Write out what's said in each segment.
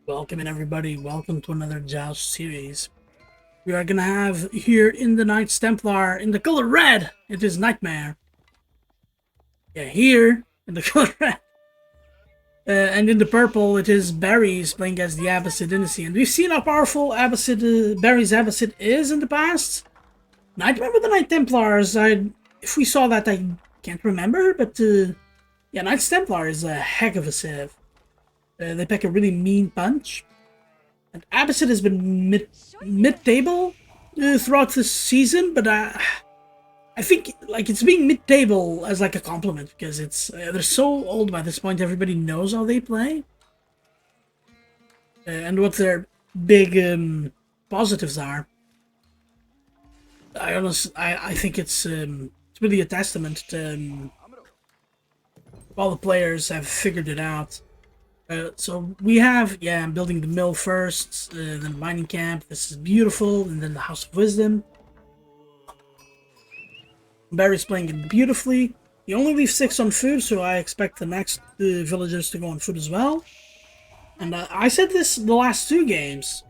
Welcome in everybody, welcome to another Joust series. We are gonna have here in the Knights Templar, in the color red, it is Nightmeh. Yeah, here, in the color red. And in the purple, it is B3arries playing as the Abbasid Dynasty. And we've seen how powerful Abbasid, B3arries Abbasid is in the past. Nightmeh with the Knight Templars, if we saw that, I can't remember, but yeah, Knights Templar is a heck of a civ. They pack a really mean punch. And Abbasid has been mid-table throughout this season, but I think like it's being mid-table as like a compliment because it's they're so old by this point. Everybody knows how they play and what their big positives are. I think it's really a testament to all the players have figured it out. So we have, yeah, I'm building the mill first, then the mining camp. This is beautiful, and then the House of Wisdom. B3arries playing it beautifully. He only leaves 6 on food, so I expect the next villagers to go on food as well. And I said this the last 2 games.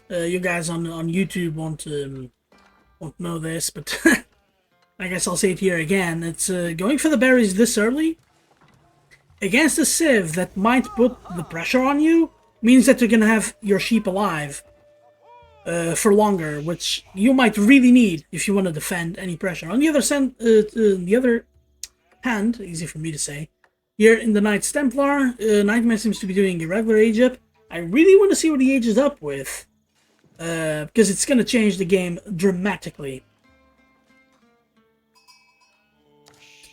You guys on YouTube won't know this, but I guess I'll say it here again. It's going for the B3arries this early against a civ that might put the pressure on you means that you're gonna have your sheep alive for longer, which you might really need if you want to defend any pressure. On the other hand, easy for me to say, here in the Knights Templar, Nightmeh seems to be doing a regular age up. I really want to see what he ages up with, because it's gonna change the game dramatically.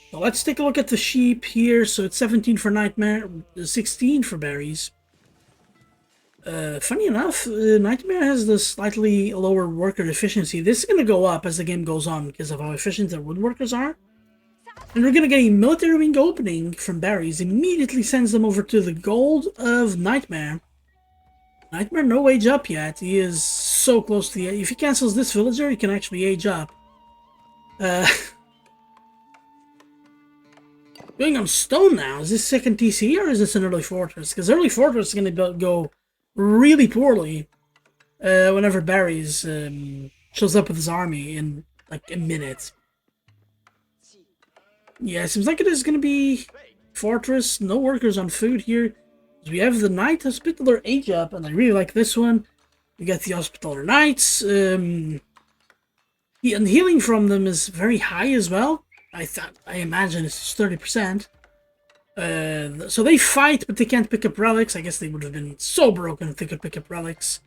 So let's take a look at the sheep here. So it's 17 for Nightmeh, 16 for B3arries. Funny enough, Nightmeh has the slightly lower worker efficiency. This is going to go up as the game goes on because of how efficient their woodworkers are. And we're going to get a military wing opening from B3arries. Immediately sends them over to the gold of Nightmeh. Nightmeh no age up yet. He is so close to the... If he cancels this villager, he can actually age up. Going on stone now. Is this second TC or is this an early fortress? Because early fortress is going to go really poorly whenever B3arries shows up with his army in like a minute. Yeah, it seems like it is going to be fortress. No workers on food here. We have the Knight Hospitaller age up, and I really like this one. We got the Hospitaller Knights. And healing from them is very high as well. I imagine it's 30%. So they fight, but they can't pick up relics. I guess they would have been so broken if they could pick up relics.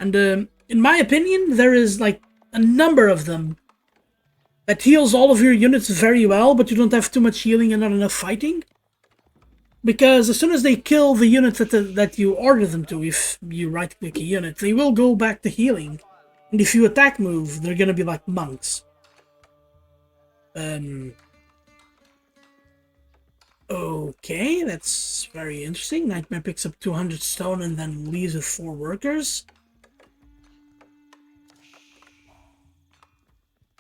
And in my opinion, there is like a number of them that heals all of your units very well, but you don't have too much healing and not enough fighting. Because as soon as they kill the unit that you order them to, if you right-click a unit, they will go back to healing. And if you attack move, they're gonna be like monks. Okay, that's very interesting. Nightmeh picks up 200 stone and then leaves with 4 workers.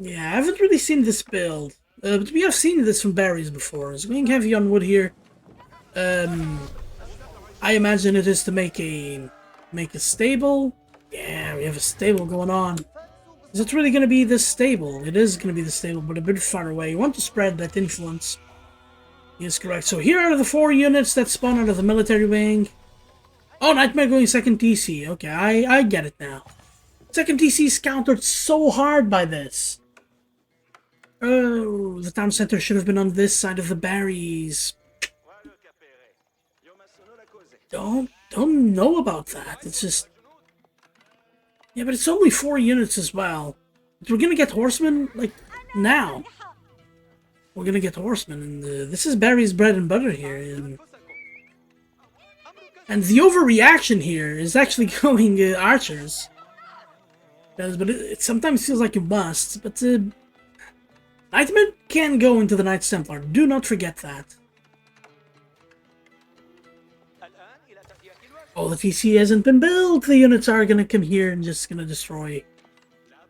Yeah, I haven't really seen this build, but we have seen this from B3arries before. It's going heavy on wood here. I imagine it is to make a stable. Yeah, we have a stable going on. Is it really going to be this stable? It is going to be the stable, but a bit far away. You want to spread that influence. Yes, correct. So here are the 4 units that spawn out of the military wing. Oh, Nightmeh going second TC. Okay, I get it now. Second TC is countered so hard by this. Oh, the town center should have been on this side of the B3arries. Don't know about that. It's just... Yeah, but it's only 4 units as well. But we're gonna get horsemen, like, now. We're gonna get horsemen, and this is B3arries' bread and butter here. And the overreaction here is actually going archers. But it sometimes feels like you must. But Nightmeh can go into the Knights Templar. Do not forget that. Oh, the TC hasn't been built. The units are gonna come here and just gonna destroy.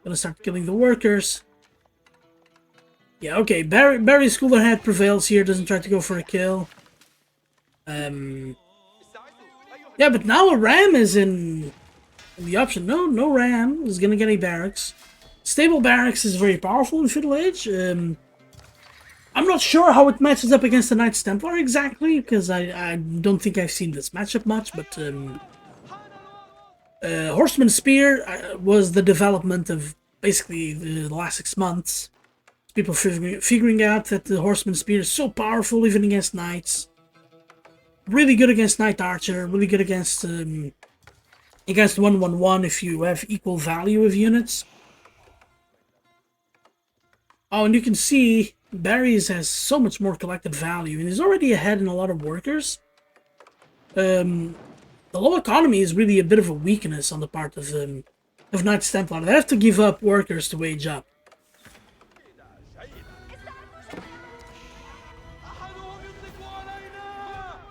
Gonna start killing the workers. Yeah, okay. B3arries' cooler head prevails here. Doesn't try to go for a kill. Yeah, but now a ram is in the option. No ram is gonna get a barracks. Stable barracks is very powerful in Feudal Age. I'm not sure how it matches up against the Knights Templar exactly, because I don't think I've seen this matchup much, but Horseman Spear was the development of basically the last 6 months. People figuring out that the Horseman Spear is so powerful even against Knights. Really good against Knight Archer, really good against 1-1-1 if you have equal value of units. Oh, and you can see B3arries has so much more collected value, and he's already ahead in a lot of workers. The low economy is really a bit of a weakness on the part of Knights Templar. They have to give up workers to wage up.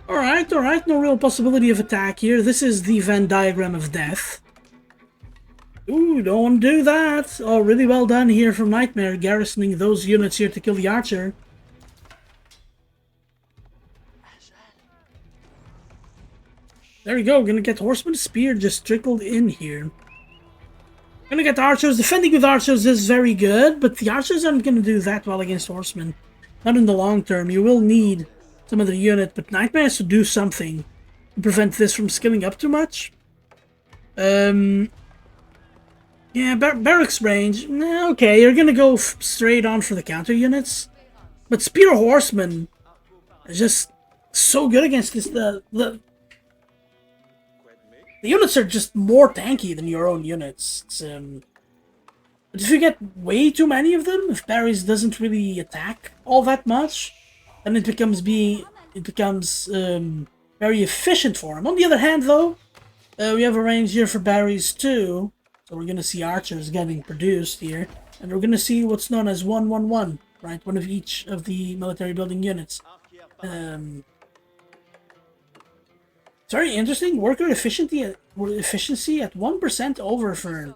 Alright, no real possibility of attack here. This is the Venn diagram of death. Ooh, don't do that. Oh, really well done here from Nightmeh, garrisoning those units here to kill the archer. There we go, gonna get Horseman Spear just trickled in here. Gonna get archers. Defending with archers is very good, but the archers aren't gonna do that well against horsemen. Not in the long term. You will need some other unit, but Nightmeh has to do something to prevent this from skilling up too much. Yeah, barracks range. Okay, you're gonna go straight on for the counter units. But Spear Horsemen is just so good against this. The units are just more tanky than your own units. But if you get way too many of them, if B3arries doesn't really attack all that much, then it becomes very efficient for him. On the other hand, though, we have a range here for B3arries too. So we're gonna see archers getting produced here, and we're gonna see what's known as 1-1-1, right? One of each of the military building units. It's very interesting. Worker efficiency at 1% over for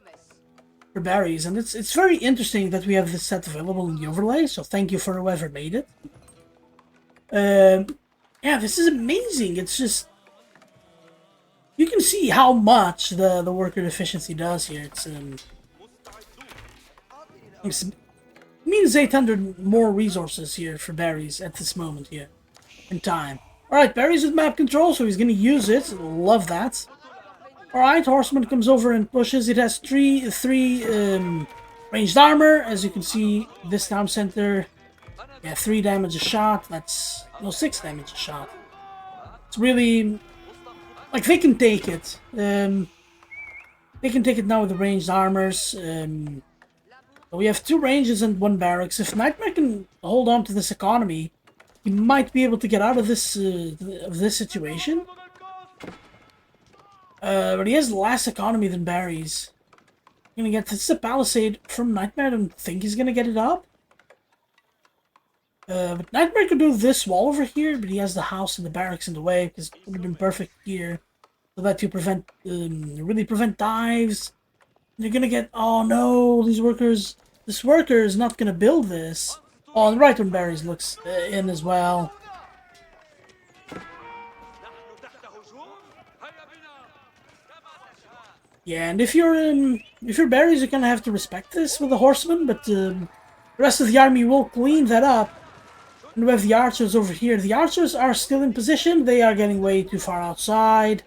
B3arries, and it's very interesting that we have this set available in the overlay. So thank you for whoever made it. Yeah, this is amazing. It's just, you can see how much the worker efficiency does here. It means 800 more resources here for B3arries at this moment here in time. Alright, B3arries with map control, so he's gonna use it. Love that. Alright, Horseman comes over and pushes. It has three ranged armor. As you can see, this town center, yeah, 3 damage a shot. That's, no, 6 damage a shot. It's really, like, they can take it. They can take it now with the ranged armors. We have 2 ranges and 1 barracks. If Nightmeh can hold on to this economy, he might be able to get out of this situation. But he has less economy than B3arries. Gonna get this a palisade from Nightmeh. I don't think he's gonna get it up. But Nightmeh could do this wall over here, but he has the house and the barracks in the way, because it would have been perfect here. So that to prevent, really prevent dives. You're gonna get, oh no, these workers, this worker is not gonna build this. Oh, and right when B3arries looks in as well. Yeah, and if you're B3arries, you're gonna have to respect this with the horsemen, but the rest of the army will clean that up. And we have the archers over here. The archers are still in position. They are getting way too far outside.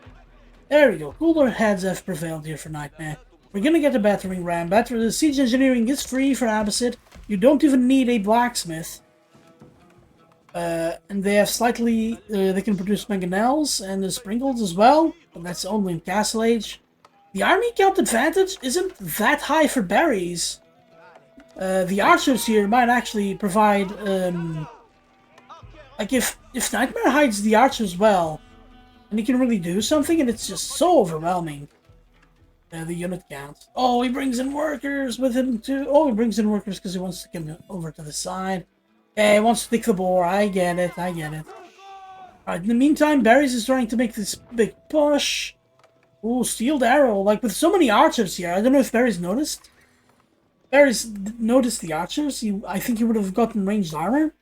There we go. Cooler heads have prevailed here for Nightmeh. We're gonna get a battering ram. The siege engineering is free for Abbasid. You don't even need a blacksmith. And they have slightly, they can produce mangonels and the sprinkles as well, but that's only in Castle Age. The army count advantage isn't that high for B3arries. The archers here might actually provide, like if Nightmeh hides the archers well, and he can really do something, and it's just so overwhelming. The unit count. Oh, he brings in workers with him too. Oh, he brings in workers because he wants to come over to the side. Yeah, he wants to stick the boar. I get it. Alright, in the meantime, B3arries is trying to make this big push. Ooh, steeled arrow. Like, with so many archers here, I don't know if B3arries noticed. B3arries noticed the archers. I think he would have gotten ranged armor.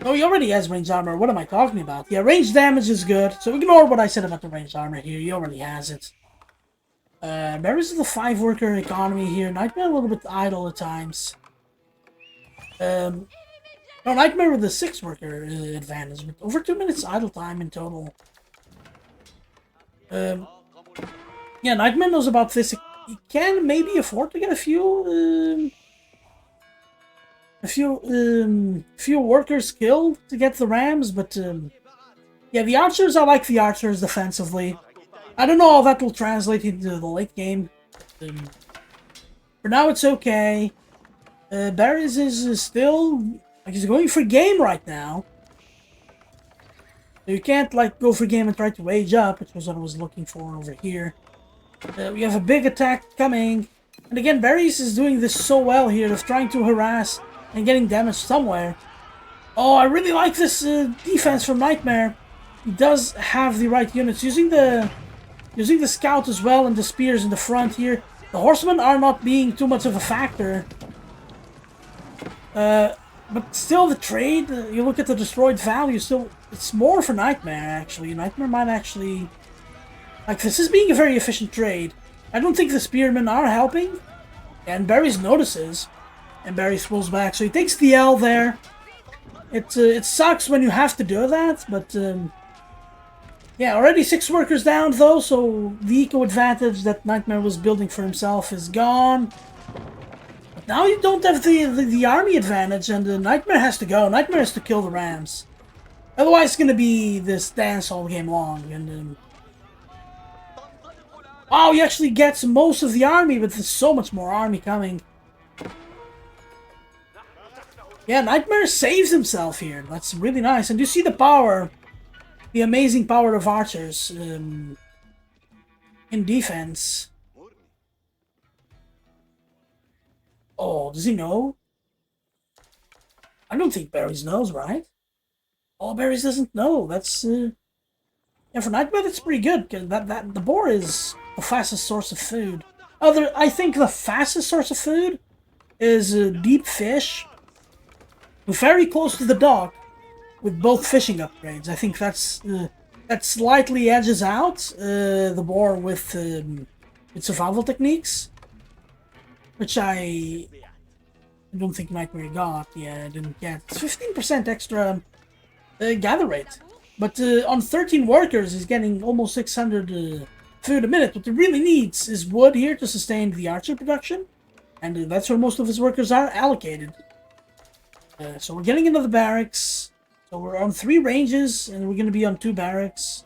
Oh, he already has ranged armor. What am I talking about? Yeah, range damage is good. So ignore what I said about the ranged armor here. He already has it. There is the 5-worker economy here. Nightmeh a little bit idle at times. No, Nightmeh with the 6-worker advantage, but over 2 minutes idle time in total. Yeah, Nightmeh knows about this. He can maybe afford to get a few workers killed to get the rams, but yeah, the archers, I like the archers defensively. I don't know how that will translate into the late game. For now, it's okay. B3arries is still, like, he's going for game right now. So you can't, like, go for game and try to wage up, which was what I was looking for over here. We have a big attack coming. And again, B3arries is doing this so well here of trying to harass and getting damage somewhere. Oh, I really like this defense from Nightmeh. He does have the right units. Using the scout as well and the spears in the front here. The horsemen are not being too much of a factor. But still, the trade, you look at the destroyed value, still, it's more for Nightmeh, actually. Nightmeh might actually... Like, this is being a very efficient trade. I don't think the spearmen are helping. And B3arries notices. And B3arries pulls back. So he takes the L there. It sucks when you have to do that, but... yeah, already 6 workers down, though, so the eco-advantage that Nightmeh was building for himself is gone. But now you don't have the army advantage, and Nightmeh has to go. Nightmeh has to kill the rams. Otherwise, it's going to be this dance all game long. And wow, he actually gets most of the army, but there's so much more army coming. Yeah, Nightmeh saves himself here. That's really nice. And you see the power... The amazing power of archers in defense. Oh, does he know? I don't think B3arries knows, right? Oh, B3arries doesn't know. That's yeah, for Nightmeh that's pretty good. Cause the boar is the fastest source of food. I think the fastest source of food is deep fish, very close to the dock. With both fishing upgrades, I think that slightly edges out the boar with survival techniques, which I don't think Nightmeh got. Yeah, I didn't get 15% extra gather rate, but on 13 workers, he's getting almost 600 food a minute. What he really needs is wood here to sustain the archer production, and that's where most of his workers are allocated. So we're getting into the barracks. So we're on 3 ranges, and we're going to be on 2 barracks.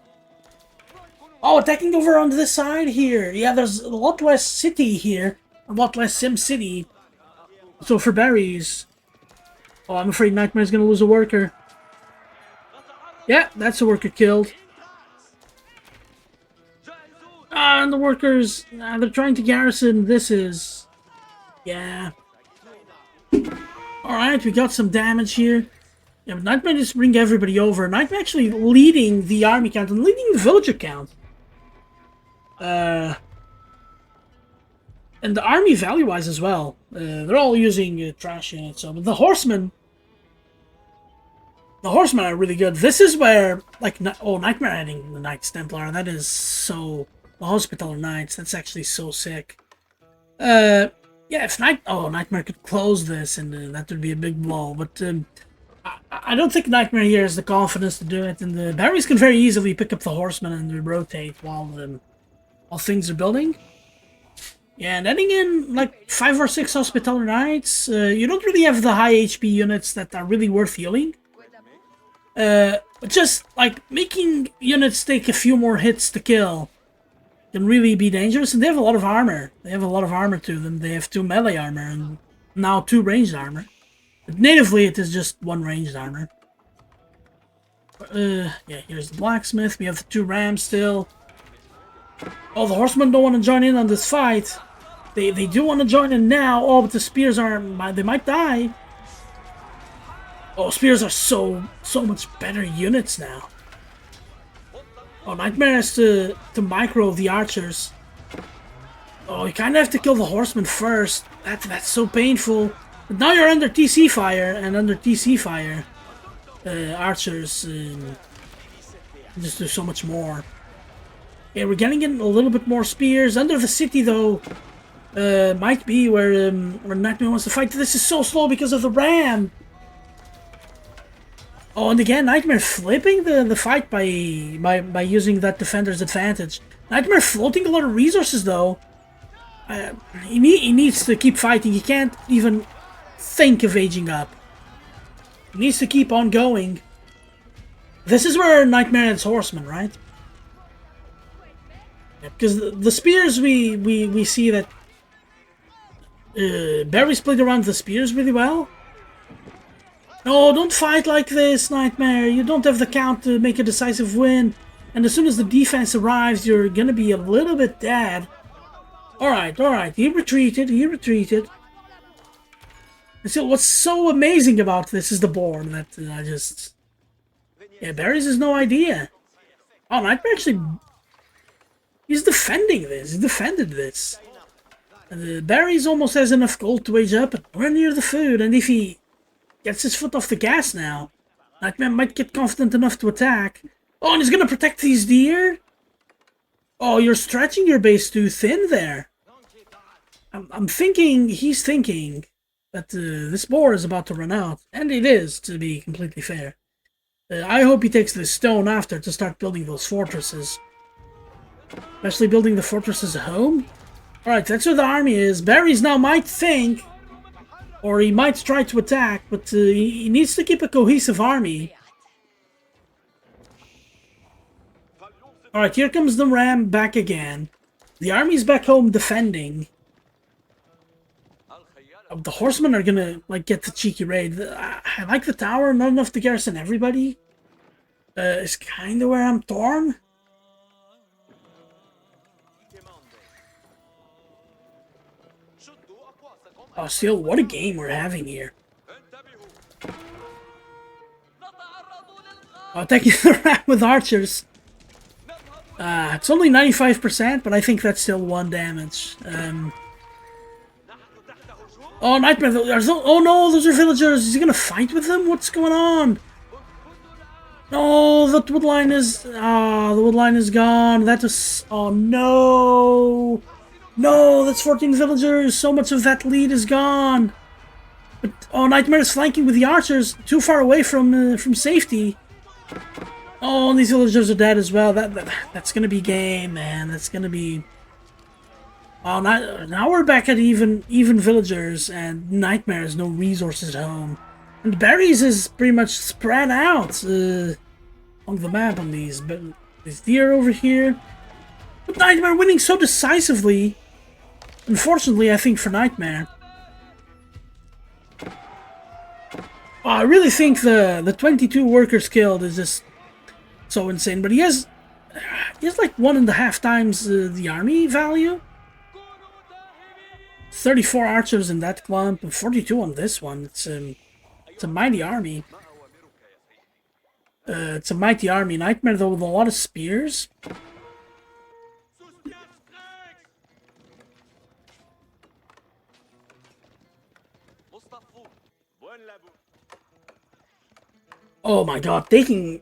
Oh, attacking over on this side here. Yeah, there's a lot less city here. A lot less Sim City. So for B3arries... Oh, I'm afraid Nightmeh is going to lose a worker. Yeah, that's a worker killed. And the workers... they're trying to garrison. This is... Yeah. Alright, we got some damage here. Yeah, but Nightmeh just bring everybody over. Nightmeh actually leading the army count and leading the villager count. And the army value-wise as well. They're all using trash units. So, but the horsemen are really good. This is where, like, Nightmeh adding the Knights Templar. That is so... The Hospitaller Knights. That's actually so sick. Yeah, if Nightmeh could close this, and that would be a big blow. But I don't think Nightmeh here has the confidence to do it, and the B3arries can very easily pick up the horsemen and rotate while things are building. Yeah, and adding in like 5 or 6 Hospitaller Knights, you don't really have the high HP units that are really worth healing. But just like making units take a few more hits to kill can really be dangerous, and they have a lot of armor. They have a lot of armor to them. They have 2 melee armor and now 2 ranged armor. But natively, it is just 1 ranged armor. Yeah, here's the blacksmith. We have the 2 rams still. Oh, the horsemen don't want to join in on this fight. They do want to join in now. Oh, but the spears are... They might die. Oh, spears are so much better units now. Oh, Nightmeh has to micro the archers. Oh, you kind of have to kill the horsemen first. That's so painful. But now you're under TC fire, and under TC fire, archers just do so much more. Yeah, we're getting in a little bit more spears. Under the city, though, might be where Nightmeh wants to fight. This is so slow because of the ram. Oh, and again, Nightmeh flipping the fight by using that defender's advantage. Nightmeh floating a lot of resources, though. He needs to keep fighting. He can't even think of aging up. He needs to keep on going. This is where Nightmeh adds horsemen, right? Yeah, because the spears, we see that B3arries played around the spears really well. No, don't fight like this, Nightmeh. You don't have the count to make a decisive win. And as soon as the defense arrives, you're gonna be a little bit dead. Alright. He retreated. And so what's so amazing about this is the board that I just... Yeah, B3arries has no idea. Oh, Nightmeh actually... He's defending this. He defended this. And B3arries almost has enough gold to wage up, but we're near the food. And if he gets his foot off the gas now, Nightmeh might get confident enough to attack. Oh, and he's gonna protect these deer? Oh, you're stretching your base too thin there. I'm thinking, he's thinking that this boar is about to run out. And it is, to be completely fair. I hope he takes this stone after to start building those fortresses. Especially building the fortresses at home. Alright, that's where the army is. B3arries now might think, or he might try to attack, but he needs to keep a cohesive army. Alright, here comes the ram back again. The army's back home defending. The horsemen are gonna, like, get the cheeky raid. I like the tower, not enough to garrison everybody. Is kinda where I'm torn. Oh, still, what a game we're having here. Oh, attacking the ram with archers. It's only 95%, but I think that's still 1 damage. Oh, Nightmeh, oh no, those are villagers. Is he gonna fight with them? What's going on? No, the wood line is... Ah, the wood line is gone. That is... Oh, no. No, that's 14 villagers. So much of that lead is gone. But, oh, Nightmeh is flanking with the archers. Too far away from safety. Oh, and these villagers are dead as well. That's gonna be game, man. That's gonna be... Oh, now we're back at even villagers, and Nightmeh has no resources at home. And B3arries is pretty much spread out on the map on these. But this deer over here. But Nightmeh winning so decisively. Unfortunately, I think for Nightmeh. Oh, I really think the 22 workers killed is just so insane. But he has like 1.5 times the army value. 34 archers in that clump and 42 on this one. It's a mighty army. It's a mighty army. Nightmeh, though, with a lot of spears. Oh my god, taking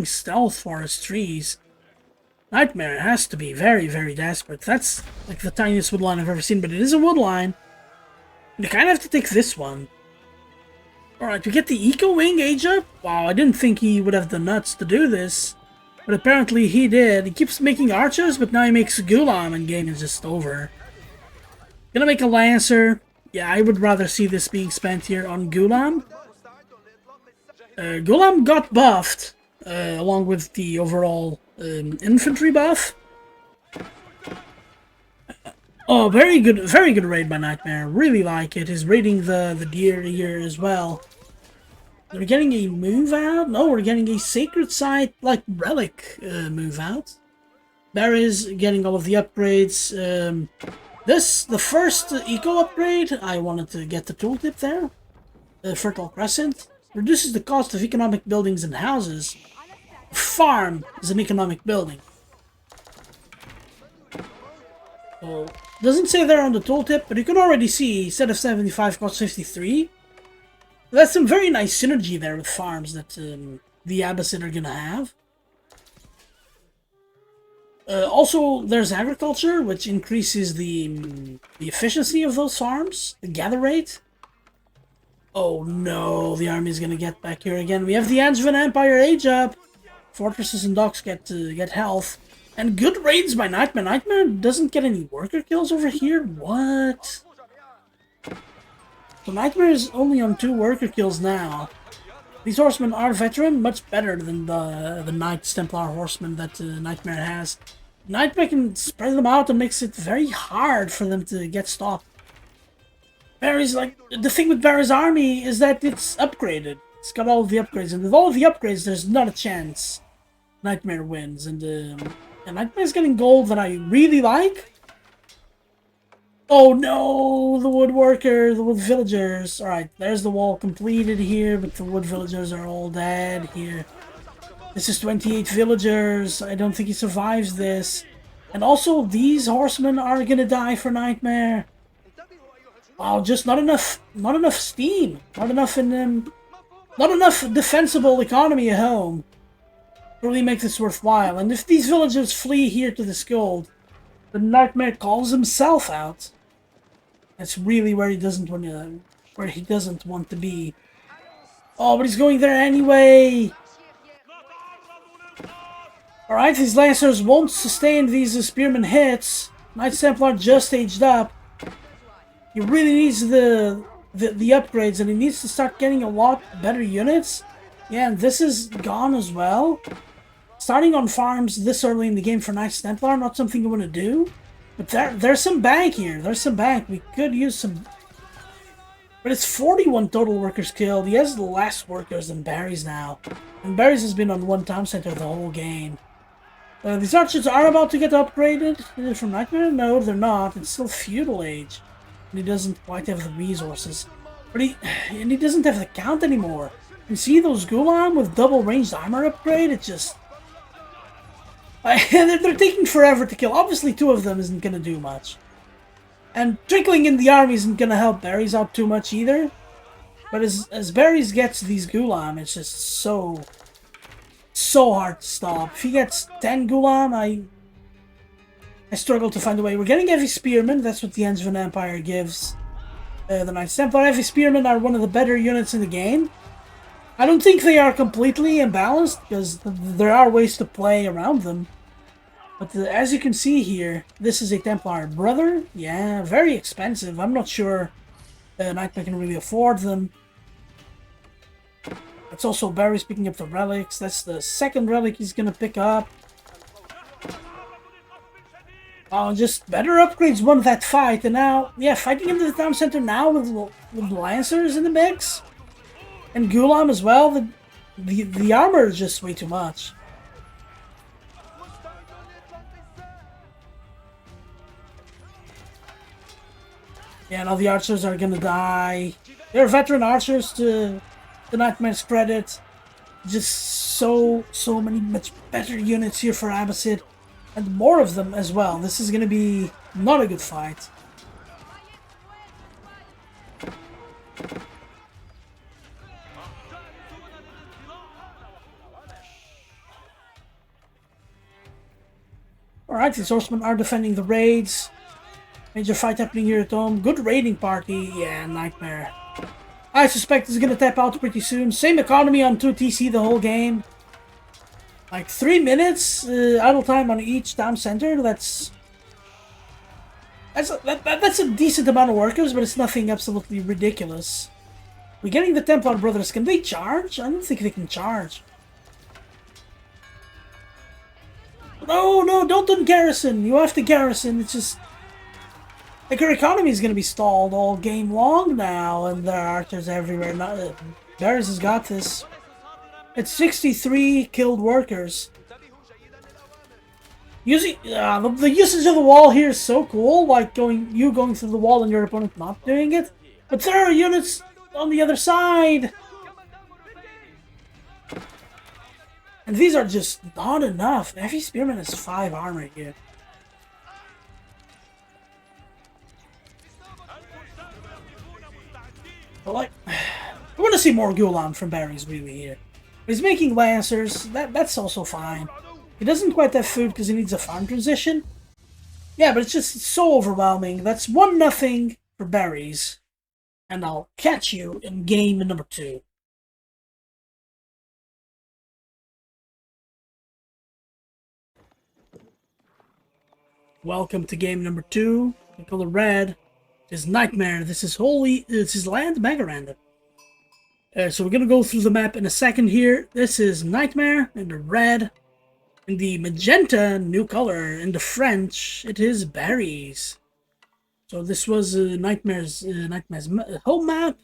stealth for his trees. Nightmeh has to be very, very desperate. That's like the tiniest wood line I've ever seen, but it is a wood line. You kind of have to take this one. Alright, we get the Eco Wing age up. Wow, I didn't think he would have the nuts to do this. But apparently he did. He keeps making archers, but now he makes Gulam and game is just over. Gonna make a Lancer. Yeah, I would rather see this being spent here on Gulam. Gulam got buffed, along with the overall infantry buff. Oh, very good raid by Nightmeh. Really like it. He's raiding the deer here as well. We're getting a move out? No, we're getting a sacred site like relic move out. B3arries getting all of the upgrades. The first eco upgrade, I wanted to get the tooltip there. Fertile Crescent. Reduces the cost of economic buildings and houses. Farm is an economic building. So, doesn't say there on the tooltip, but you can already see, instead of 75, costs 53. That's some very nice synergy there with farms that the Abbasid are gonna have. Also, there's agriculture, which increases the efficiency of those farms, the gather rate. Oh no, the army is gonna get back here again. We have the Angevin Empire age up. Fortresses and docks get health. And good raids by Nightmeh. Nightmeh doesn't get any worker kills over here? What? So Nightmeh is only on 2 worker kills now. These horsemen are veteran, much better than the Knights Templar horsemen that Nightmeh has. Nightmeh can spread them out and makes it very hard for them to get stopped. B3arries, like, the thing with B3arries' army is that it's upgraded. It's got all of the upgrades, and with all of the upgrades, there's not a chance Nightmeh wins. And Nightmeh's getting gold that I really like. Oh no, the woodworker, the wood villagers. Alright, there's the wall completed here, but the wood villagers are all dead here. This is 28 villagers. I don't think he survives this. And also, these horsemen are gonna die for Nightmeh. Wow, just not enough steam. Not enough not enough defensible economy at home to really make this worthwhile. And if these villagers flee here to this gold, the Nightmeh calls himself out. That's really where he doesn't want to be. Oh, but he's going there anyway. Alright, these lancers won't sustain these spearman hits. Knights Templar just aged up. He really needs the upgrades, and he needs to start getting a lot better units. Yeah, and this is gone as well. Starting on farms this early in the game for Knights Templar, not something you want to do. But there's some bank here. There's some bank. We could use some... But it's 41 total workers killed. He has less workers than B3arries now. And B3arries has been on 1 town center the whole game. These archers are about to get upgraded from Nightmeh? No, they're not. It's still feudal age. And he doesn't quite have the resources. But he doesn't have the count anymore. You see those Gulam with double ranged armor upgrade? It just... they're taking forever to kill. Obviously 2 of them isn't gonna do much. And trickling in the army isn't gonna help B3arries out too much either. But as B3arries gets these Gulam, it's just so hard to stop. If he gets 10 Gulam, I struggle to find a way. We're getting heavy spearmen. That's what the Angevin Empire gives. The Knights Templar heavy spearmen are one of the better units in the game. I don't think they are completely imbalanced, because there are ways to play around them. But as you can see here, this is a Templar brother. Yeah, very expensive. I'm not sure Nightmeh can really afford them. It's also B3arries picking up the relics. That's the 2nd relic he's going to pick up. Just better upgrades won that fight. And now, yeah, fighting into the town center now with Lancers in the mix. And Gulam as well. The armor is just way too much. Yeah, now the archers are gonna die. They're veteran archers to the Nightmeh's credit. Just so many much better units here for Abbasid. And more of them as well. This is gonna be not a good fight. Alright, these horsemen are defending the raids. Major fight happening here at home. Good raiding party. Yeah, Nightmeh. I suspect it's gonna tap out pretty soon. Same economy on 2 TC the whole game. Like 3 minutes idle time on each town center. That's a decent amount of workers, but it's nothing absolutely ridiculous. We're getting the Templar brothers. Can they charge? I don't think they can charge. No, don't garrison. You have to garrison. It's just... like, our economy is going to be stalled all game long now, and there are archers everywhere. B3arries has got this. It's 63 killed workers. Using the usage of the wall here is so cool, like going through the wall and your opponent not doing it. But there are units on the other side. And these are just not enough. Heavy Spearman has 5 armor here. But like, want to see more Gulan from B3arries really here. He's making lancers, that's also fine. He doesn't quite have food because he needs a farm transition. Yeah, but it's just so overwhelming. That's 1-0 for B3arries. And I'll catch you in game number 2. Welcome to game number 2. The color red is Nightmeh. This is land mega random. So we're gonna go through the map in a second here. This is Nightmeh in the red. In the magenta, new color. In the French, it is B3arries. So this was Nightmeh's home map,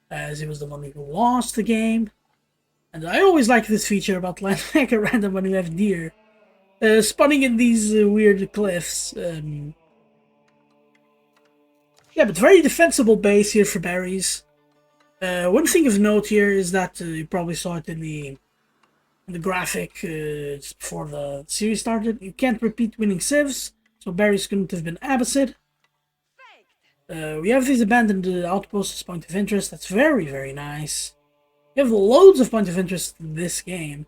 as he was the one who lost the game. And I always like this feature about land mega random when you have deer spawning in these weird cliffs. Yeah, but very defensible base here for B3arries. One thing of note here is that you probably saw it in the graphic just before the series started. You can't repeat winning civs, so B3arries couldn't have been Abbasid. We have these abandoned outposts as point of interest. That's very, very nice. We have loads of point of interest in this game.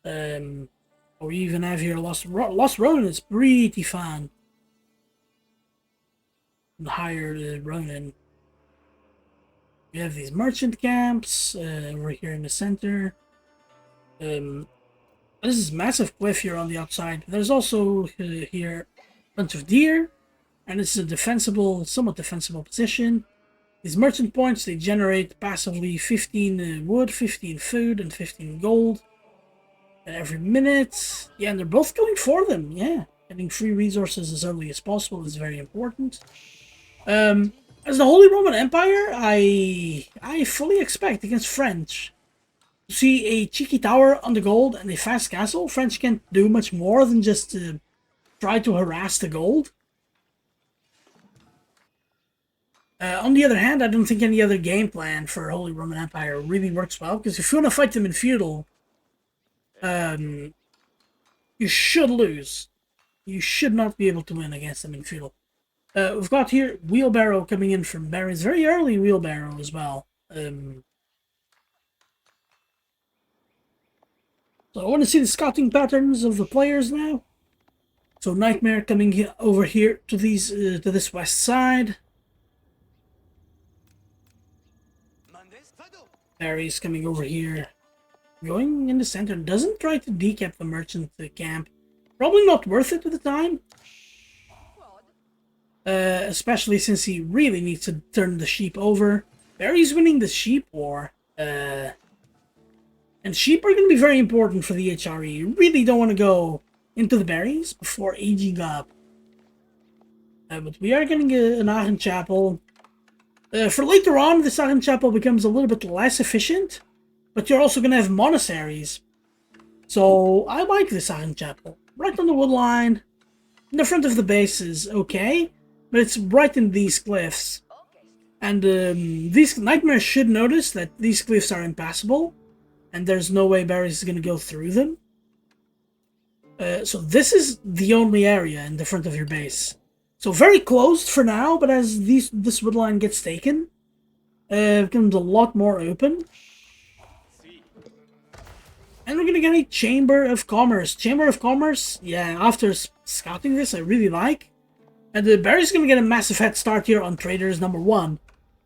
We even have here Lost Ronin. Is pretty fun. Hired Ronin. We have these merchant camps over here in the center. This is massive cliff here on the outside. There's also here a bunch of deer, and this is a somewhat defensible position. These merchant points, they generate passively 15 wood, 15 food, and 15 gold every minute. Yeah, and they're both going for them. Yeah, getting free resources as early as possible is very important. As the Holy Roman Empire, I fully expect against French to see a cheeky tower on the gold and a fast castle. French can't do much more than just try to harass the gold. On the other hand, I don't think any other game plan for Holy Roman Empire really works well, because if you want to fight them in feudal, you should lose. You should not be able to win against them in feudal. We've got here Wheelbarrow coming in from B3arries. Very early Wheelbarrow as well. So I want to see the scouting patterns of the players now. So Nightmeh coming over here to this west side. B3arries coming over here. Going in the center. Doesn't try to decap the merchant camp. Probably not worth it at the time. Especially since he really needs to turn the sheep over. B3arries winning the sheep war. And sheep are going to be very important for the HRE. You really don't want to go into the B3arries before aging up. But we are getting an Aachen Chapel. For later on, this Aachen Chapel becomes a little bit less efficient. But you're also going to have monasteries. So I like this Aachen Chapel. Right on the wood line. In the front of the base is okay. But it's right in these cliffs. And these Nightmeh should notice that these cliffs are impassable. And there's no way B3arries is going to go through them. So this is the only area in the front of your base. So very closed for now, but as this wood line gets taken, it becomes a lot more open. And we're going to get a Chamber of Commerce. Chamber of Commerce, yeah, after scouting this, I really like. And B3arries is going to get a massive head start here on traders number 1.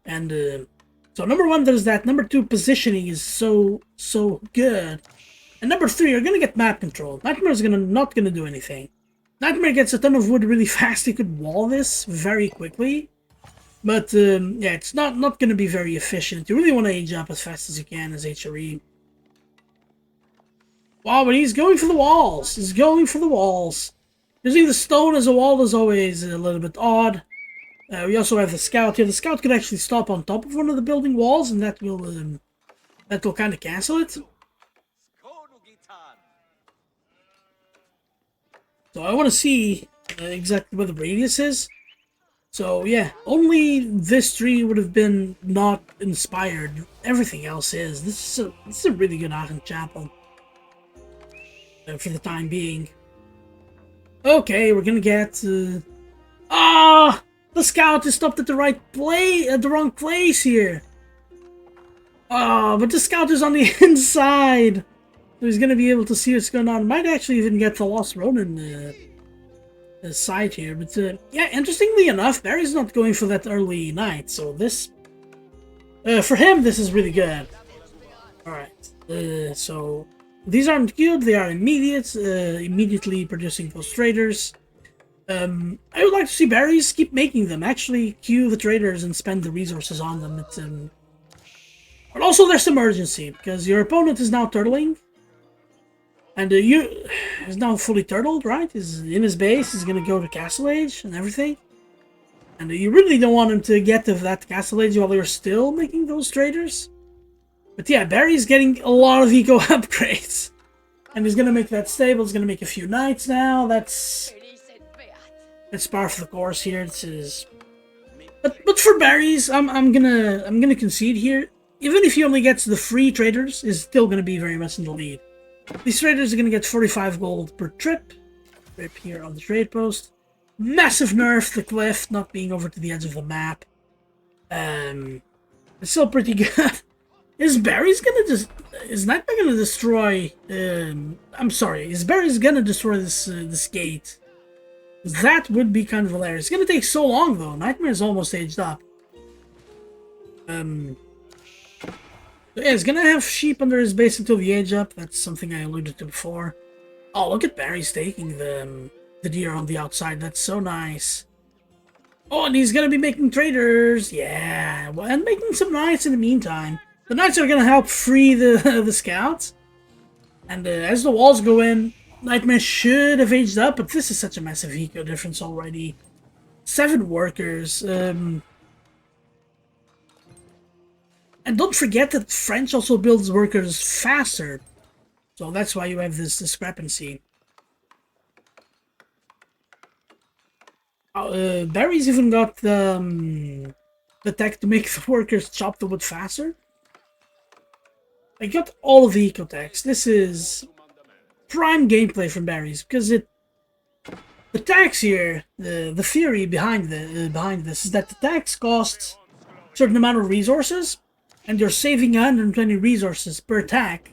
And so number 1 there's that. Number 2, positioning is so good. And number 3, you're going to get map control. Nightmeh is not going to do anything. Nightmeh gets a ton of wood really fast. He could wall this very quickly. But yeah, it's not going to be very efficient. You really want to age up as fast as you can as HRE. Wow, but he's going for the walls. He's going for the walls. Using the stone as a wall is always a little bit odd. We also have the scout here. The scout could actually stop on top of one of the building walls, and that will kind of cancel it. So I want to see exactly what the radius is. So yeah, only this tree would have been not inspired. Everything else is. This is a really good Aachen Chapel. For the time being. Okay, we're gonna get... the The scout is stopped at the wrong place here. Oh, but the scout is on the inside. So he's gonna be able to see what's going on. Might actually even get the Lost Ronin side here. But yeah, interestingly enough, Barry's not going for that early night. So this, for him, this is really good. Alright, so these aren't good. They are immediate, immediately producing those traders. I would like to see Barry's keep making them. Actually, queue the traders and spend the resources on them. But also there's some urgency, because your opponent is now turtling. And you is now fully turtled, right? Is in his base, he's gonna go to Castle Age and everything. And you really don't want him to get to that Castle Age while you're still making those traders. But yeah, Barry's getting a lot of eco upgrades. And he's gonna make that stable, he's gonna make a few knights now. That's par for the course here. This is but for Barry's, I'm gonna concede here. Even if he only gets the free traders, is still gonna be very much in the lead. These traders are gonna get 45 gold per trip. Trip here on the trade post. Massive nerf the cliff not being over to the edge of the map. It's still pretty good. Is Barry's gonna is Nightmeh gonna destroy? I'm sorry. Is Barry's gonna destroy this gate? That would be kind of hilarious. It's gonna take so long though. Nightmeh is almost aged up. Yeah, he's gonna have sheep under his base until the age up. That's something I alluded to before. Oh, look at Barry's taking the deer on the outside. That's so nice. Oh, and he's gonna be making traders. Yeah, well, and making some knights in the meantime. The knights are gonna help free the scouts. And as the walls go in, Nightmeh should have aged up, but this is such a massive eco difference already. 7 workers. And don't forget that French also builds workers faster. So that's why you have this discrepancy. Barry's even got the tech to make the workers chop the wood faster. I got all of the eco techs. This is prime gameplay from Barry's because the tax here, the theory behind this is that the tax costs a certain amount of resources. And you're saving 120 resources per attack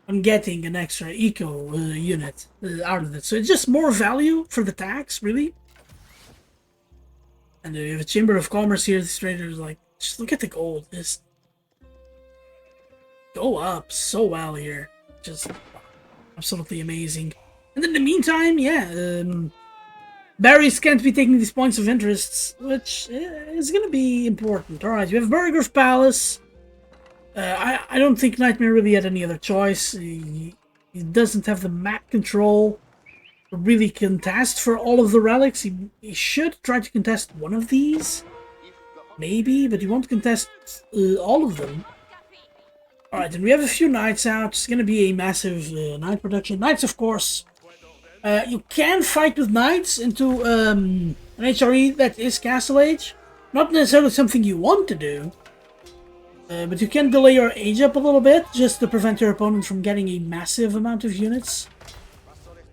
on getting an extra eco unit out of it. So it's just more value for the tax, really. And you have a Chamber of Commerce here. This trader's like, just look at the gold. Just go up so well here. Just absolutely amazing. And in the meantime, yeah, Barry's can't be taking these points of interest, which is going to be important. Alright, you have Burgrove Palace. I don't think Nightmeh really had any other choice. He doesn't have the map control to really contest for all of the relics. He should try to contest one of these. Maybe, but he won't contest all of them. Alright, and we have a few knights out. It's going to be a massive knight production. Knights, of course. You can fight with knights into an HRE that is Castle Age. Not necessarily something you want to do. But you can delay your age up a little bit, just to prevent your opponent from getting a massive amount of units.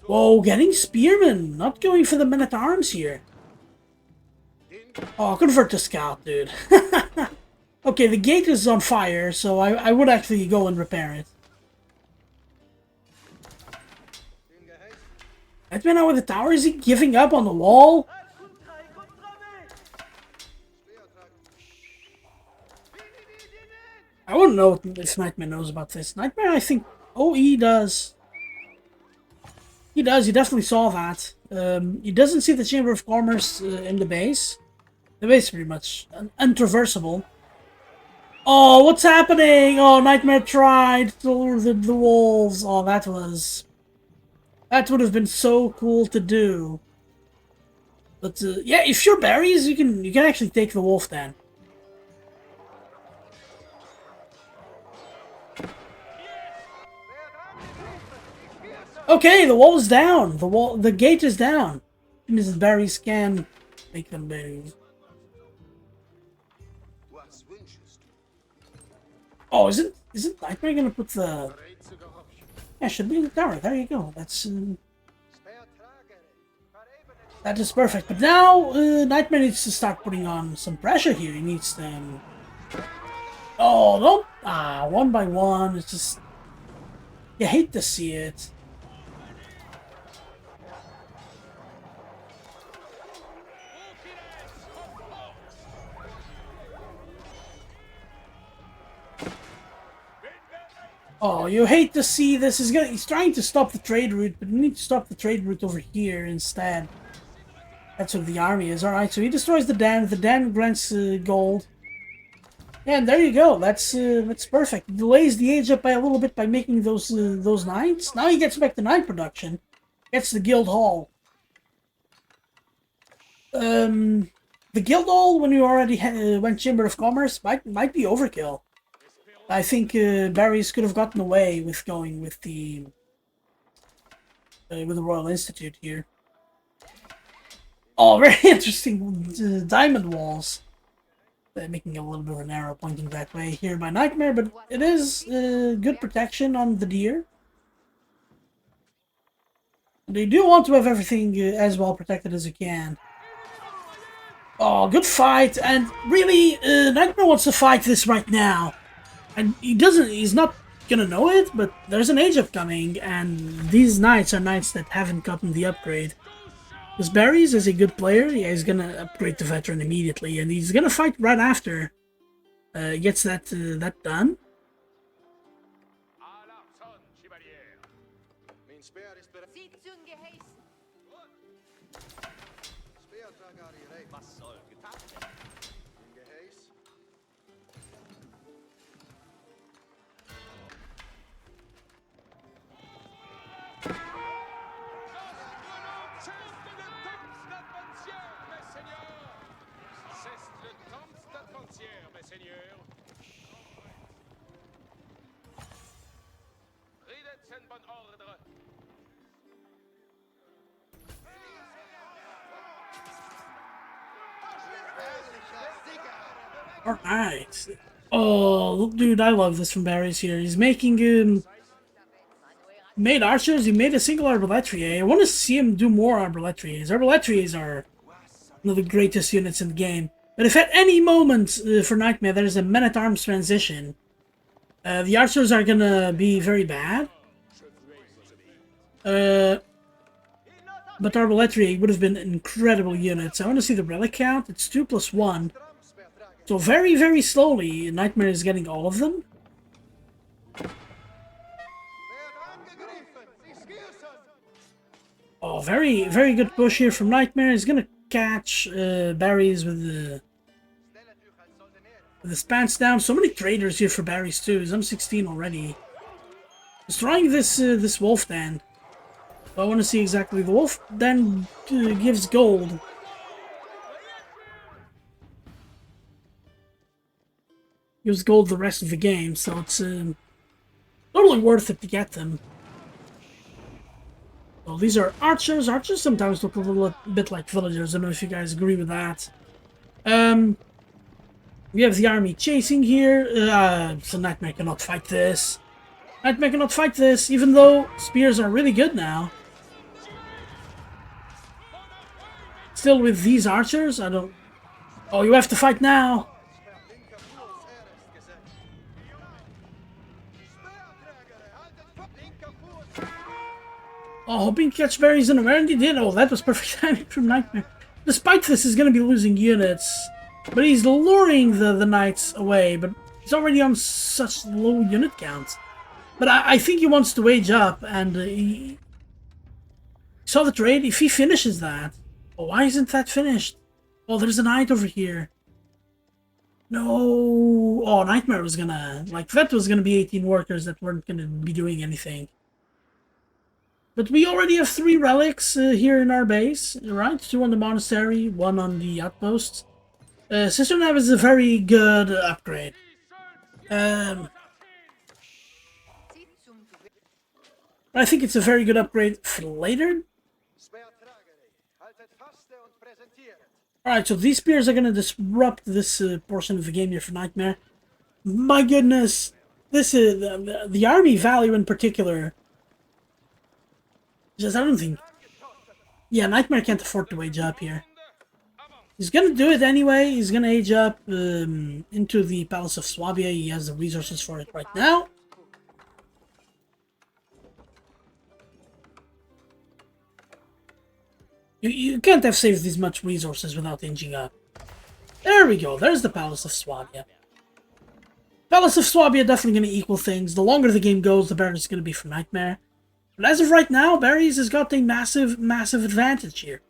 Whoa, getting spearmen, not going for the men-at-arms here. Oh, convert to scout, dude. Okay, the gate is on fire, so I would actually go and repair it. Nightmeh now with the tower, is he giving up on the wall? I wouldn't know if Nightmeh knows about this. Nightmeh, I think... Oh, he does. He does, he definitely saw that. He doesn't see the Chamber of Commerce in the base. The base is pretty much untraversable. Oh, what's happening? Oh, Nightmeh tried to lure the wolves. Oh, that would have been so cool to do. But yeah, if you're Barry's, you can actually take the wolf then. Okay, the wall is down. The gate is down. Mrs. Barry's can make them move. Oh, isn't Nightmeh gonna put the... Yeah, should be in the tower. There you go. That's... That is perfect. But now, Nightmare needs to start putting on some pressure here. He needs to... Oh, don't... Ah, one by one. It's just... You hate to see it. Oh, you hate to see this. He's trying to stop the trade route, but you need to stop the trade route over here instead. That's what the army is. Alright, so he destroys the dam. The dam grants gold. And there you go. That's perfect. It delays the age up by a little bit by making those knights. Now he gets back to knight production. Gets the guild hall. The guild hall, when you already went Chamber of Commerce, might be overkill. I think B3arries could have gotten away with going with the Royal Institute here. Oh, very interesting diamond walls. Making a little bit of an arrow pointing that way here by Nightmeh, but it is good protection on the deer. They do want to have everything as well protected as you can. Oh, good fight, and really, Nightmeh wants to fight this right now. And he's not gonna know it, but there's an age up coming, and these knights are knights that haven't gotten the upgrade. Because B3arries is a good player, yeah, he's gonna upgrade to veteran immediately, and he's gonna fight right after he gets that done. Alright. Oh, dude, I love this from B3arries here. He's making, made archers, he made a single arbaletier. I want to see him do more arbaletiers. Arbaletiers are one of the greatest units in the game. But if at any moment for Nightmeh there's a men-at-arms transition, the archers are gonna be very bad. But arbaletier would have been incredible units. I want to see the relic count. It's 2 + 1. So very, very slowly, Nightmeh is getting all of them. Oh, very, very good push here from Nightmeh. He's gonna catch B3arries with the spans down. So many traders here for B3arries too. He's on 16 already. Destroying this wolf den. I want to see exactly. The wolf then gives gold. Gives gold the rest of the game, so it's totally worth it to get them. So these are archers. Archers sometimes look a little bit like villagers. I don't know if you guys agree with that. We have the army chasing here. So Nightmeh cannot fight this. Nightmeh cannot fight this, even though spears are really good now. Still with these archers, I don't... Oh, you have to fight now! Oh, hoping to catch B3arries unaware, and he did. Oh, that was perfect timing from Nightmeh. Despite this, he's going to be losing units. But he's luring the knights away, but he's already on such low unit count. But I think he wants to wage up, and he saw the trade. If he finishes that... Oh, why isn't that finished? Oh, there's a knight over here. No. Oh, Nightmeh was gonna... Like, that was gonna be 18 workers that weren't gonna be doing anything. But we already have 3 relics here in our base, right? 2 on the monastery, 1 on the outpost. Sister Nav is a very good upgrade. I think it's a very good upgrade for later. Alright, so these spears are going to disrupt this portion of the game here for Nightmeh. My goodness! This is the army value in particular. Just, I don't think... Yeah, Nightmeh can't afford to age up here. He's gonna do it anyway. He's gonna age up into the Palace of Swabia. He has the resources for it right now. You can't have saved these much resources without aging up. There we go. There's the Palace of Swabia. Palace of Swabia definitely going to equal things. The longer the game goes, the better it's going to be for Nightmeh. But as of right now, B3arries has got a massive, massive advantage here.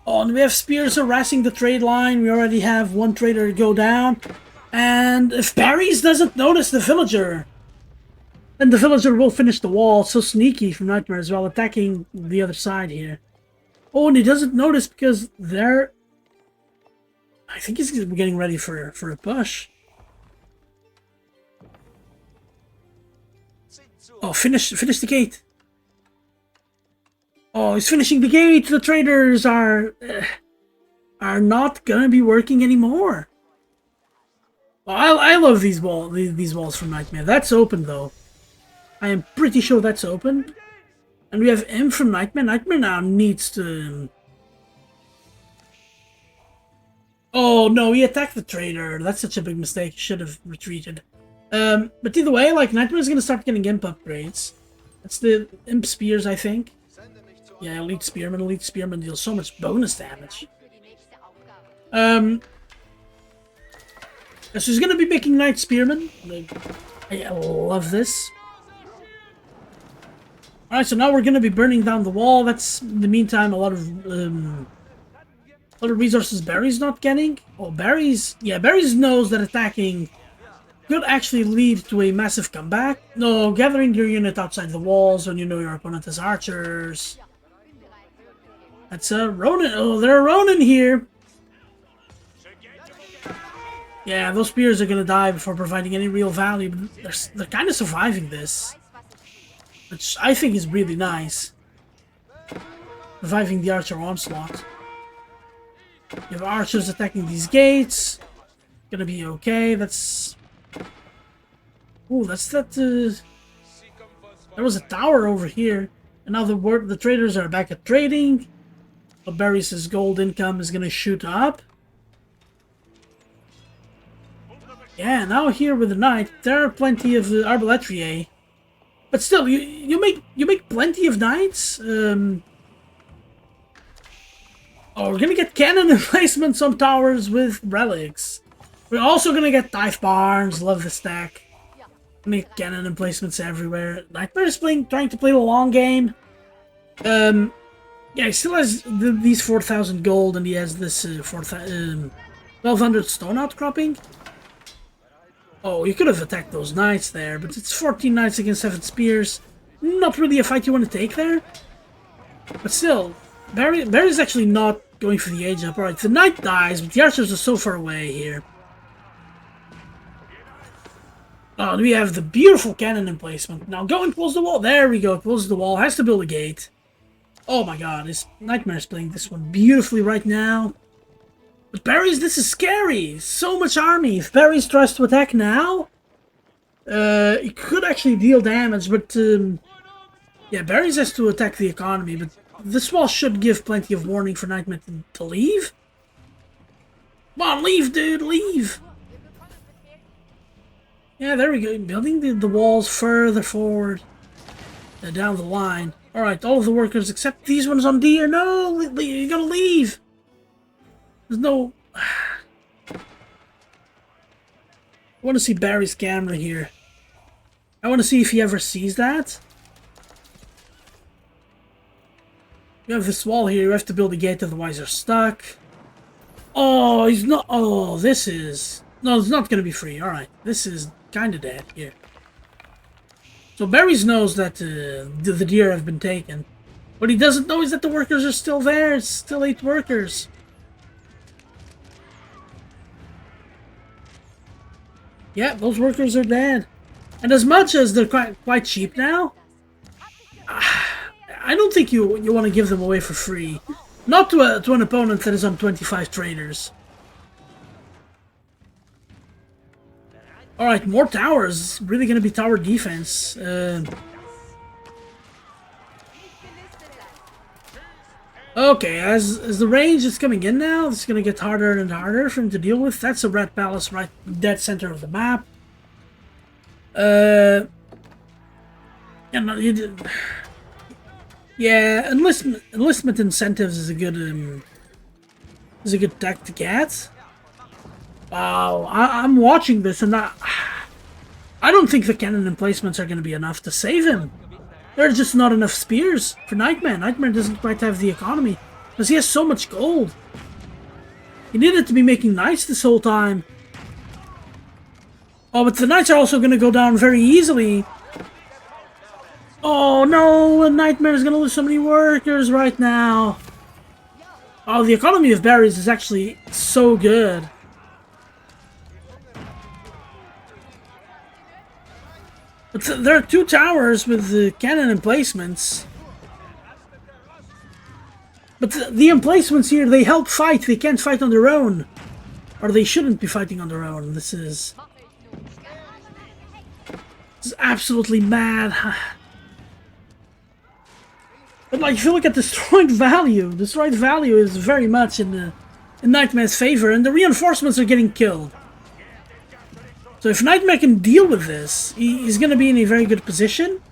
Oh, and we have spears harassing the trade line. We already have one trader go down. And if B3arries doesn't notice the villager, then the villager will finish the wall. So sneaky from Nightmeh as well, attacking the other side here. Oh, and he doesn't notice because they're... I think he's getting ready for a push. Oh, finish the gate. Oh, he's finishing the gate. The traders are not gonna be working anymore. Well, I love these walls from Nightmeh. That's open though. I am pretty sure that's open. And we have M from Nightmeh. Nightmeh now needs to... Oh no, he attacked the trader. That's such a big mistake. He should have retreated. But either way, like, Nightmeh is gonna start getting imp upgrades. That's the imp spears, I think. Yeah, elite spearman. Elite spearman deals so much bonus damage. So he's gonna be making knight spearman. I love this. Alright, so now we're gonna be burning down the wall. That's, in the meantime, a lot of resources B3arries not getting. Oh, B3arries knows that attacking could actually lead to a massive comeback. No, gathering your unit outside the walls when you know your opponent has archers. That's a Ronin. Oh, there are Ronin here. Yeah, those spears are gonna die before providing any real value, but they're kind of surviving this. Which I think is really nice. Reviving the archer onslaught. You have archers attacking these gates. Gonna be okay. That's... Ooh, that's that... There was a tower over here. And now the traders are back at trading. But B3arries' gold income is gonna shoot up. Yeah, now here with the knight, there are plenty of arbaletier. But still, you make plenty of knights. Oh, we're gonna get cannon emplacements on towers with relics. We're also gonna get dive barns. Love the stack. Make cannon emplacements everywhere. Nightmeh is trying to play the long game. Yeah, he still has these 4,000 gold, and he has this 1,200 stone outcropping. Oh, you could have attacked those knights there, but it's 14 knights against 7 spears. Not really a fight you want to take there. But still, B3arries is actually not going for the age up. Alright, the knight dies, but the archers are so far away here. Oh, and we have the beautiful cannon emplacement. Now go and close the wall. There we go, close the wall. Has to build a gate. Oh my god, this Nightmeh is playing this one beautifully right now. But B3arries, this is scary. So much army. If B3arries tries to attack now, it could actually deal damage, but yeah, B3arries has to attack the economy, but this wall should give plenty of warning for Nightmeh to leave. Come on, leave, dude, leave. Yeah, there we go. Building the walls further forward down the line. Alright, all of the workers except these ones on D. No, you gotta leave. There's no... I want to see B3arries' camera here. I want to see if he ever sees that. You have this wall here. You have to build a gate, otherwise you're stuck. Oh, he's not... Oh, this is... No, it's not going to be free. Alright, this is kind of dead here. So B3arries knows that the deer have been taken. What he doesn't know is that the workers are still there. It's still 8 workers. Yeah, those workers are dead. And as much as they're quite cheap now, I don't think you want to give them away for free. Not to an opponent that is on 25 traders. Alright, more towers. Really gonna be tower defense. Okay, as the range is coming in now, it's gonna get harder and harder for him to deal with. That's a red palace right dead center of the map. Yeah, no, you did. Yeah, enlistment incentives is a good tech to get. Wow, I'm watching this and I don't think the cannon emplacements are going to be enough to save him. There's just not enough spears for Nightmeh. Nightmeh doesn't quite have the economy because he has so much gold. He needed to be making knights this whole time. Oh, but the knights are also going to go down very easily. Oh no, Nightmeh is going to lose so many workers right now. Oh, the economy of berries is actually so good. But there are two towers with the cannon emplacements. But the emplacements here, they help fight. They can't fight on their own. Or they shouldn't be fighting on their own. This is absolutely mad. But like, if you look at destroyed value is very much in Nightmeh's favor, and the reinforcements are getting killed. So if Nightmeh can deal with this, he's going to be in a very good position.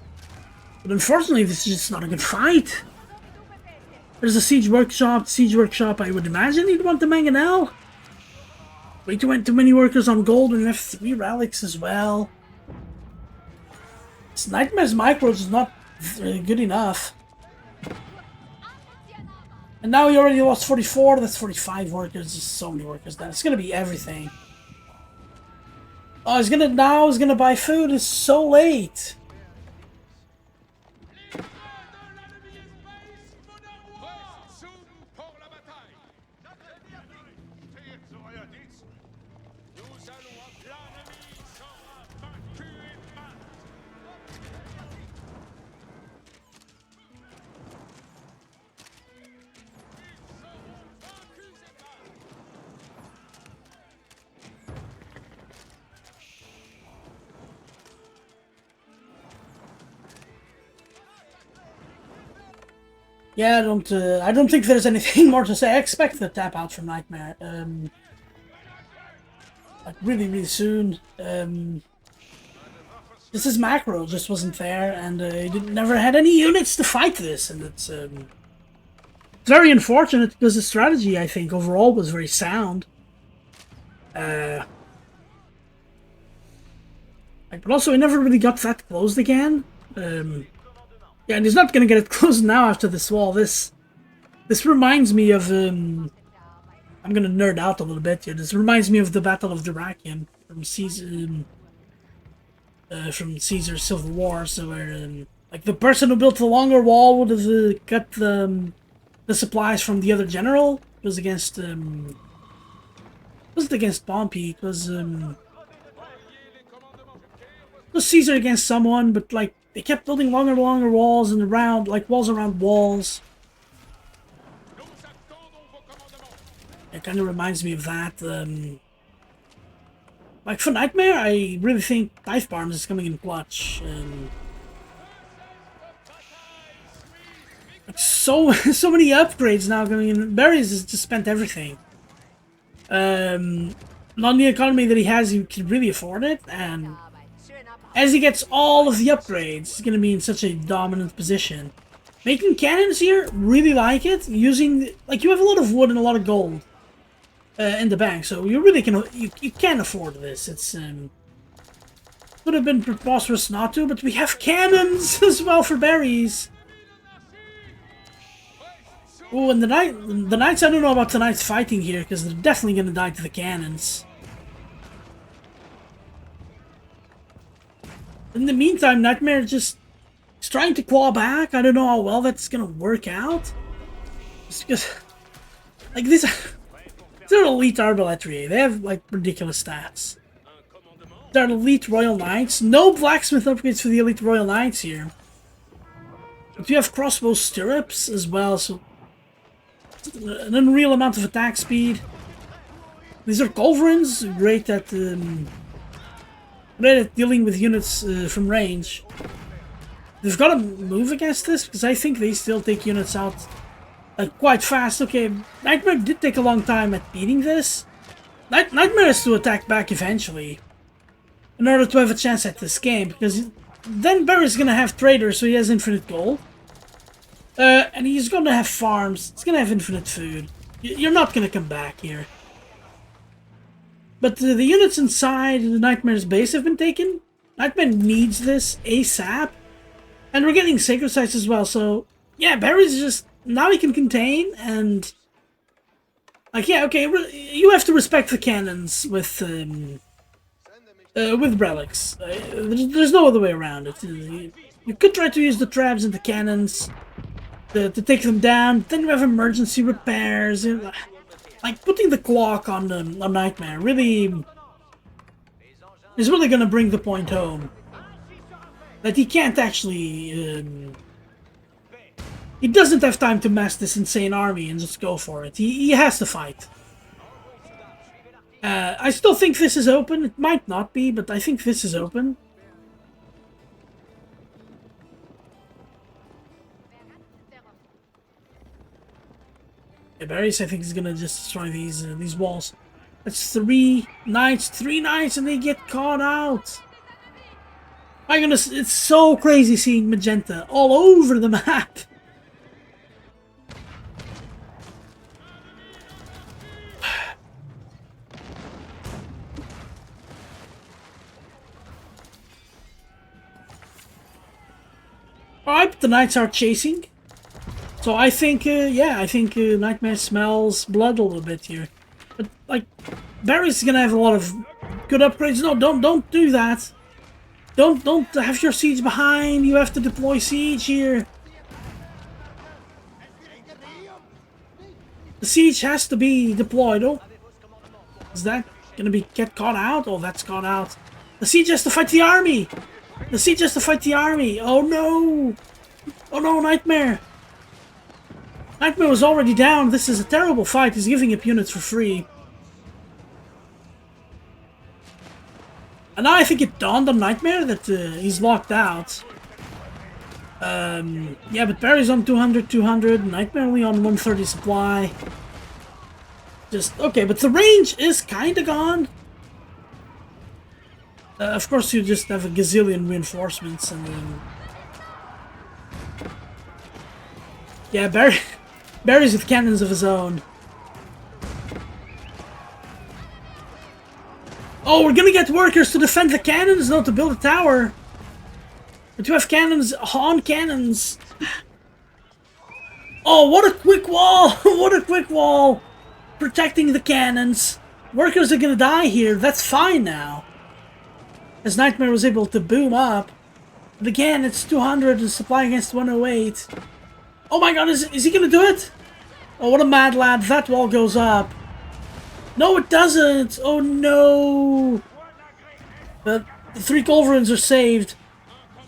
But unfortunately, this is just not a good fight. There's a siege workshop. Siege workshop, I would imagine he'd want the mangonel. Way too many workers on gold, and we have 3 relics as well. This Nightmeh's micros is not good enough. And now he already lost 44, that's 45 workers, just so many workers then. It's gonna be everything. Oh, he's gonna buy food, it's so late. Yeah, I don't think there's anything more to say. I expect the tap out from Nightmeh. Like really soon. This is macro just wasn't there, and he never had any units to fight this, and it's very unfortunate because the strategy, I think, overall was very sound. But also, he never really got that closed again. Yeah, and he's not gonna get it closed now after this wall. This reminds me of I'm gonna nerd out a little bit here. This reminds me of the Battle of Dyrrachium from Caesar's Civil War. So where like the person who built the longer wall would have got the supplies from the other general. It was against it wasn't against Pompey. It was Caesar against someone, but like. They kept building longer walls and around, like walls around walls. It kind of reminds me of that. Like for Nightmeh, I really think Dive Barms is coming in clutch. Like so many upgrades now coming in. Berries has just spent everything. On the economy that he has, he can really afford it, and as he gets all of the upgrades, he's going to be in such a dominant position. Making cannons here, really like it. Using, like, you have a lot of wood and a lot of gold in the bank, so you really can, you can afford this. It's, would have been preposterous not to, but we have cannons as well for berries. Oh, and the knights, I don't know about the knights fighting here, because they're definitely going to die to the cannons. In the meantime, Nightmeh just is trying to claw back. I don't know how well that's gonna work out. Just because, like, these are elite arbaletier. They have, like, ridiculous stats. They're elite Royal Knights. No blacksmith upgrades for the elite Royal Knights here. But you have crossbow stirrups as well, so an unreal amount of attack speed. These are culverins, great at great at dealing with units from range. They've got to move against this, because I think they still take units out quite fast. Okay, Nightmeh did take a long time at beating this. Nightmeh has to attack back eventually in order to have a chance at this game, because then Barry's gonna have traders, so he has infinite gold. And he's gonna have farms, he's gonna have infinite food. You're not gonna come back here. But the units inside the Nightmare's base have been taken. Nightmeh needs this ASAP. And we're getting sacred sites as well, so yeah, Barry's just, now he can contain, and like, yeah, okay, you have to respect the cannons with relics. There's no other way around it. You could try to use the traps and the cannons to take them down. Then you have emergency repairs. Like putting the clock on Nightmeh really is really gonna bring the point home that he can't actually. He doesn't have time to mass this insane army and just go for it. He has to fight. I still think this is open. It might not be, but I think this is open. Yeah, B3arries, I think, is gonna just destroy these walls. That's 3 knights, and they get caught out. My goodness, it's so crazy seeing magenta all over the map. Alright, but the knights are chasing. So I think, Nightmeh smells blood a little bit here. But, like, B3arries gonna have a lot of good upgrades. No, don't do that. Don't have your siege behind. You have to deploy siege here. The siege has to be deployed. Oh, is that gonna get caught out? Oh, that's caught out. The siege has to fight the army. The siege has to fight the army. Oh no! Oh no, Nightmeh! Nightmeh was already down. This is a terrible fight. He's giving up units for free. And now I think it dawned on Nightmeh that he's locked out. Yeah, but B3arries on 200, Nightmeh only on 130 supply. Just, okay, but the range is kinda gone. Of course, you just have a gazillion reinforcements and then... Yeah, B3arries with cannons of his own. Oh, we're gonna get workers to defend the cannons, not to build a tower. But you have cannons on cannons. Oh, what a quick wall! What a quick wall! Protecting the cannons. Workers are gonna die here. That's fine now. As Nightmeh was able to boom up. But again, it's 200 and supply against 108. Oh my god, is he gonna do it? Oh, what a mad lad. That wall goes up. No, it doesn't! Oh no! But the 3 culverins are saved.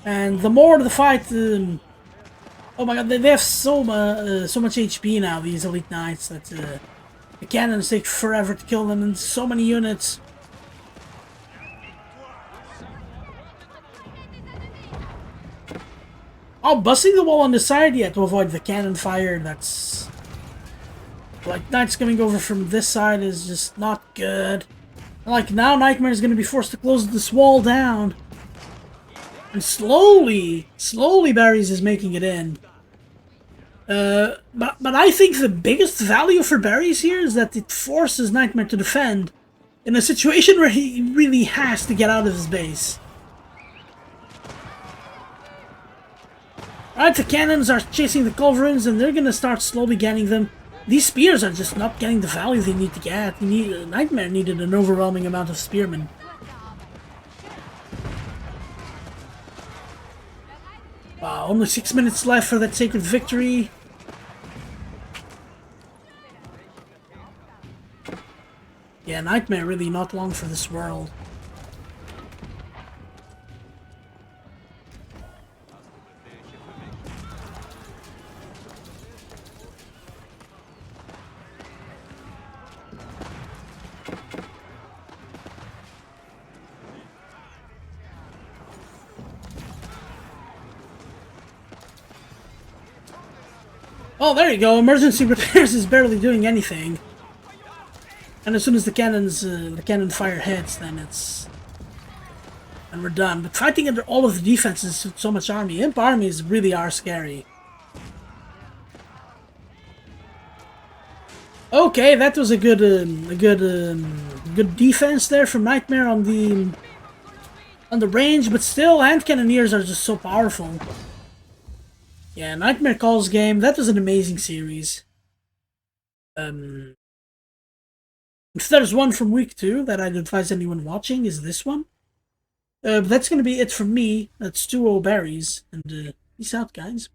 And the more the fight... oh my god, they have so much HP now, these elite knights, that the cannons take forever to kill them in so many units. Oh, busting the wall on the side, yeah, to avoid the cannon fire, that's... Like, knights coming over from this side is just not good. Like, now Nightmeh is going to be forced to close this wall down. And slowly B3arries is making it in. But I think the biggest value for B3arries here is that it forces Nightmeh to defend in a situation where he really has to get out of his base. Alright, the cannons are chasing the culverins and they're gonna start slowly getting them. These spears are just not getting the value they need to get. Nightmeh needed an overwhelming amount of spearmen. Wow, only 6 minutes left for that sacred victory. Yeah, Nightmeh really not long for this world. Oh, there you go. Emergency repairs is barely doing anything. And as soon as the cannon fire hits, then it's... and we're done. But fighting under all of the defenses with so much army, imp armies really are scary. Okay, that was a good defense there from Nightmeh on the range, but still, hand cannoneers are just so powerful. Yeah, Nightmeh calls game. That was an amazing series. If there's one from week 2 that I'd advise anyone watching, is this one. That's gonna be it from me. That's 2 B3arries, and peace out, guys.